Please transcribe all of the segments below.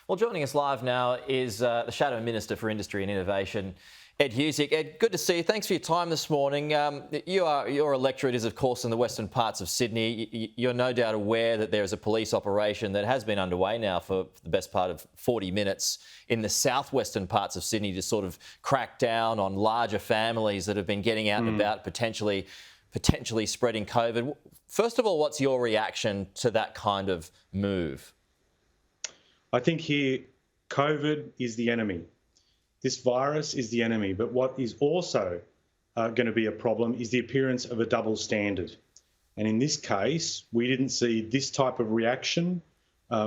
Well, joining us live now is the Shadow Minister for Industry and Innovation, Ed Husic. Ed, good to see you. Thanks for your time this morning. Your electorate is, of course, in the western parts of Sydney. You're no doubt aware that there is a police operation that has been underway now for the best part of 40 minutes in the southwestern parts of Sydney to sort of crack down on larger families that have been getting out and about, potentially spreading COVID. First of all, what's your reaction to that kind of move? I think here, COVID is the enemy. This virus is the enemy. But what is also going to be a problem is the appearance of a double standard. And in this case, we didn't see this type of reaction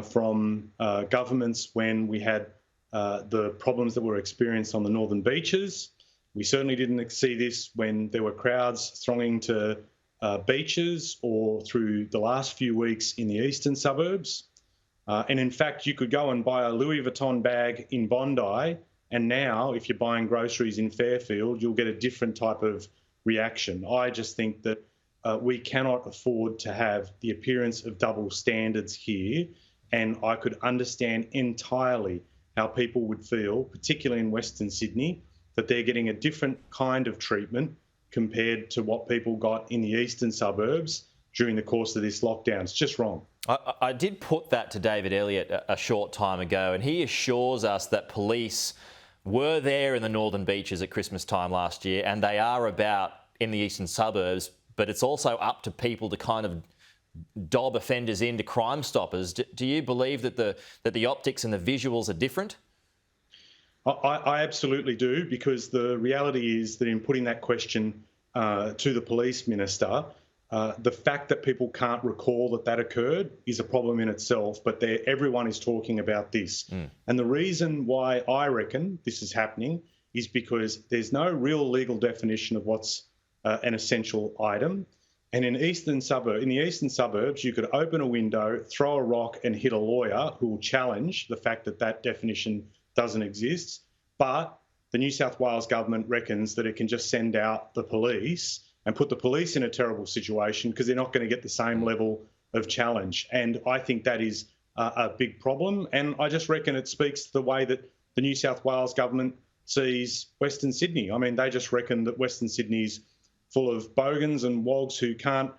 from governments when we had the problems that were experienced on the northern beaches. We certainly didn't see this when there were crowds thronging to beaches or through the last few weeks in the eastern suburbs. And in fact, you could go and buy a Louis Vuitton bag in Bondi, and now if you're buying groceries in Fairfield, you'll get a different type of reaction. I just think that we cannot afford to have the appearance of double standards here, and I could understand entirely how people would feel, particularly in Western Sydney, that they're getting a different kind of treatment compared to what people got in the eastern suburbs during the course of this lockdown. It's just wrong. I did put that to David Elliott a short time ago, and he assures us that police were there in the northern beaches at Christmas time last year, and they are about in the eastern suburbs, but it's also up to people to kind of dob offenders into Crime Stoppers. Do you believe that the optics and the visuals are different? I absolutely do, because the reality is that in putting that question to the police minister, the fact that people can't recall that occurred is a problem in itself, but everyone is talking about this. And the reason why I reckon this is happening is because there's no real legal definition of what's an essential item. And in the eastern suburbs, you could open a window, throw a rock and hit a lawyer who will challenge the fact that definition doesn't exist. But the New South Wales government reckons that it can just send out the police and put the police in a terrible situation because they're not going to get the same level of challenge. And I think that is a big problem. And I just reckon it speaks to the way that the New South Wales government sees Western Sydney. I mean, they just reckon that Western Sydney's full of bogans and wogs who can't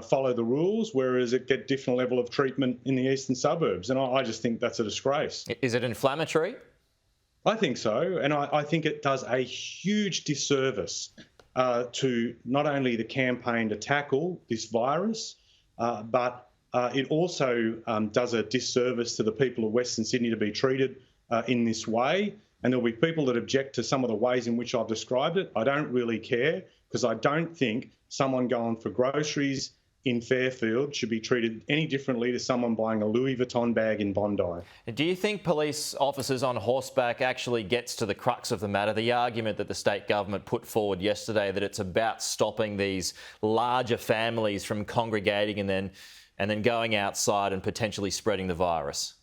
follow the rules, whereas it get different level of treatment in the eastern suburbs. And I just think that's a disgrace. Is it inflammatory? I think so. And I think it does a huge disservice to not only the campaign to tackle this virus, but it also does a disservice to the people of Western Sydney to be treated in this way. And there'll be people that object to some of the ways in which I've described it. I don't really care, because I don't think someone going for groceries in Fairfield should be treated any differently to someone buying a Louis Vuitton bag in Bondi. Do you think police officers on horseback actually gets to the crux of the matter? The argument that the state government put forward yesterday, that it's about stopping these larger families from congregating and then going outside and potentially spreading the virus?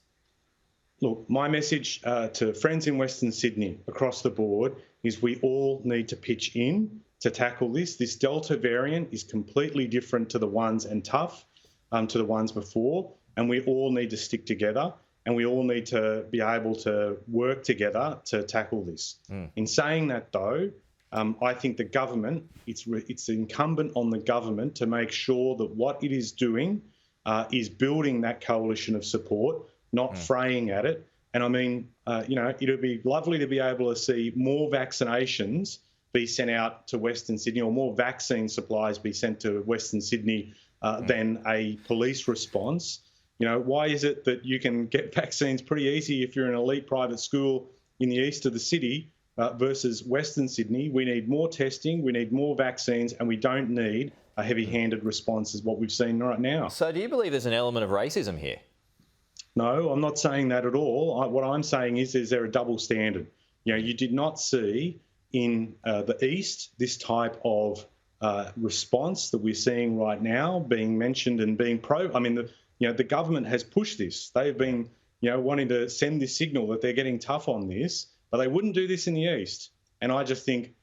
Look, my message to friends in Western Sydney across the board is we all need to pitch in to tackle this. This Delta variant is completely different to the ones and tough to the ones before, and we all need to stick together, and we all need to be able to work together to tackle this. In saying that, though, I think the government, it's incumbent on the government to make sure that what it is doing is building that coalition of support, not fraying at it. And I mean, it would be lovely to be able to see more vaccinations be sent out to Western Sydney, or more vaccine supplies be sent to Western Sydney than a police response. Why is it that you can get vaccines pretty easy if you're an elite private school in the east of the city versus Western Sydney? We need more testing, we need more vaccines, and we don't need a heavy-handed response as what we've seen right now. So do you believe there's an element of racism here? No, I'm not saying that at all. What I'm saying is there a double standard? You did not see in the East this type of response that we're seeing right now being mentioned and being the government has pushed this. They've been wanting to send this signal that they're getting tough on this, but they wouldn't do this in the East. And I just think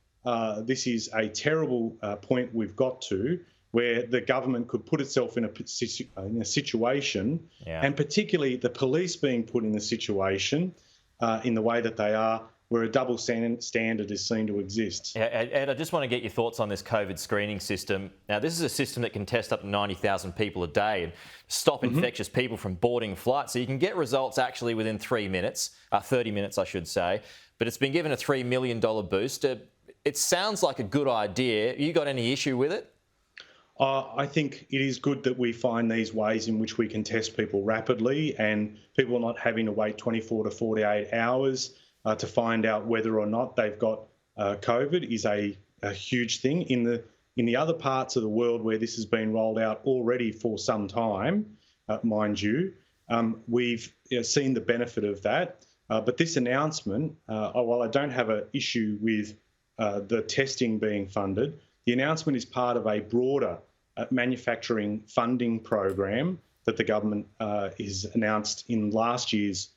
this is a terrible point we've got to. where the government could put itself in a situation, Yeah. and particularly the police being put in the situation in the way that they are, where a double standard is seen to exist. Yeah, Ed, I just want to get your thoughts on this COVID screening system. Now, this is a system that can test up to 90,000 people a day and stop infectious people from boarding flights. So you can get results actually within 3 minutes, 30 minutes, I should say. But it's been given a $3 million boost. It sounds like a good idea. You got any issue with it? I think it is good that we find these ways in which we can test people rapidly, and people are not having to wait 24 to 48 hours to find out whether or not they've got COVID is a huge thing. In the other parts of the world where this has been rolled out already for some time, mind you, we've seen the benefit of that. But this announcement, while I don't have an issue with the testing being funded, the announcement is part of a broader manufacturing funding program that the government is announced in last year's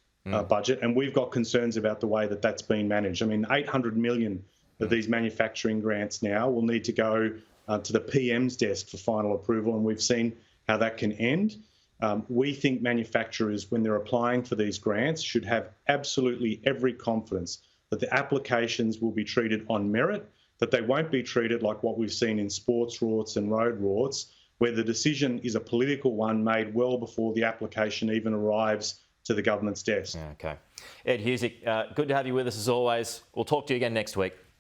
budget, and we've got concerns about the way that that's been managed. I mean, 800 million of these manufacturing grants now will need to go to the PM's desk for final approval, and we've seen how that can end. We think manufacturers, when they're applying for these grants, should have absolutely every confidence that the applications will be treated on merit, that they won't be treated like what we've seen in sports rorts and road rorts, where the decision is a political one made well before the application even arrives to the government's desk. Okay. Ed Husic, good to have you with us as always. We'll talk to you again next week.